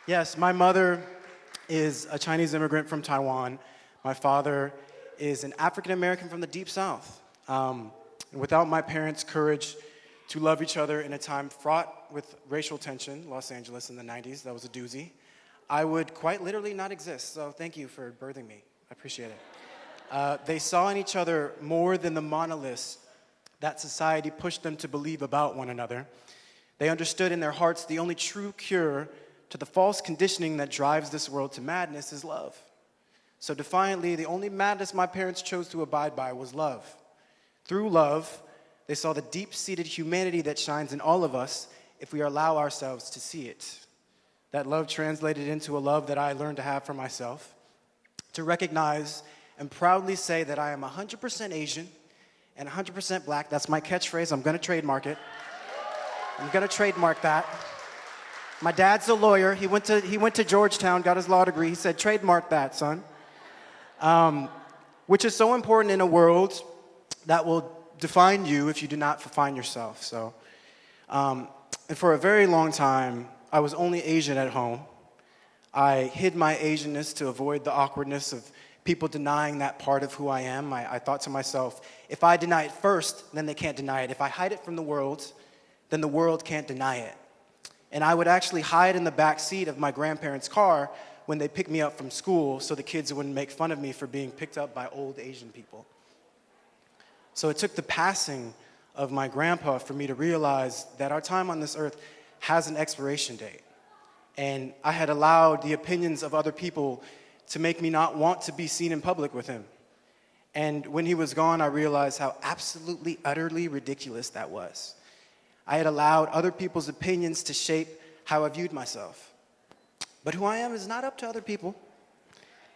Yes, my mother is a Chinese immigrant from Taiwan. My father is an African American from the Deep South. Without my parents' courage to love each other in a time fraught with racial tension, Los Angeles in the 90s, that was a doozy, I would quite literally not exist. So thank you for birthing me. I appreciate it. They saw in each other more than the monoliths that society pushed them to believe about one another. They understood in their hearts the only true cure to the false conditioning that drives this world to madness is love. So defiantly, the only madness my parents chose to abide by was love. Through love, they saw the deep-seated humanity that shines in all of us if we allow ourselves to see it. That love translated into a love that I learned to have for myself, to recognize and proudly say that I am 100% Asian and 100% black. That's my catchphrase. I'm going to trademark it. I'm going to trademark that. My dad's a lawyer. He went to Georgetown, got his law degree. He said, trademark that, son. Which is so important in a world that will define you if you do not define yourself. So, and for a very long time, I was only Asian at home. I hid my Asianness to avoid the awkwardness of people denying that part of who I am. I thought to myself, if I deny it first, then they can't deny it. If I hide it from the world, then the world can't deny it. And I would actually hide in the back seat of my grandparents' car when they picked me up from school so the kids wouldn't make fun of me for being picked up by old Asian people. So it took the passing of my grandpa for me to realize that our time on this earth has an expiration date. And I had allowed the opinions of other people to make me not want to be seen in public with him. And when he was gone, I realized how absolutely, utterly ridiculous that was. I had allowed other people's opinions to shape how I viewed myself. But who I am is not up to other people.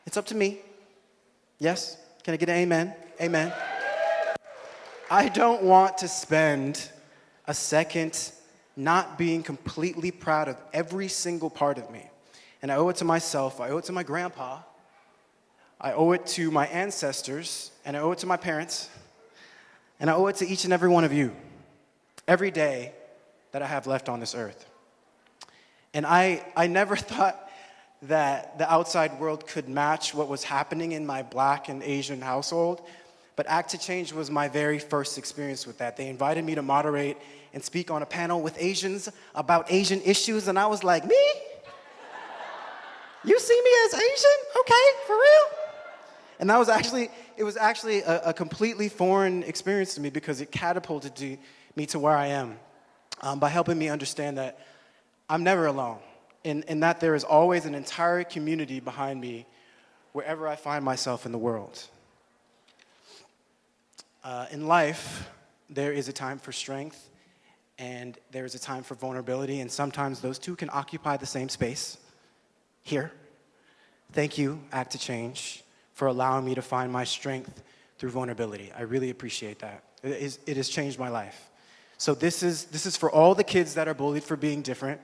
It's up to me. Yes? Can I get an amen? Amen. I don't want to spend a second not being completely proud of every single part of me. And I owe it to myself, I owe it to my grandpa, I owe it to my ancestors, and I owe it to my parents, and I owe it to each and every one of you. Every day that I have left on this earth. And I never thought that the outside world could match what was happening in my black and Asian household, but Act to Change was my very first experience with that. They invited me to moderate and speak on a panel with Asians about Asian issues, and I was like, me? You see me as Asian? Okay, for real? And that was actually a completely foreign experience to me because it catapulted me to where I am by helping me understand that I'm never alone and that there is always an entire community behind me wherever I find myself in the world. In life, there is a time for strength and there is a time for vulnerability, and sometimes those two can occupy the same space. Here. Thank you, Act to Change, for allowing me to find my strength through vulnerability. I really appreciate that. It has changed my life. So this is for all the kids that are bullied for being different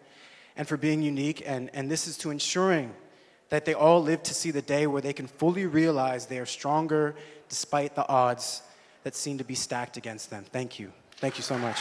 and for being unique, and this is to ensuring that they all live to see the day where they can fully realize they are stronger despite the odds that seem to be stacked against them. Thank you. Thank you so much.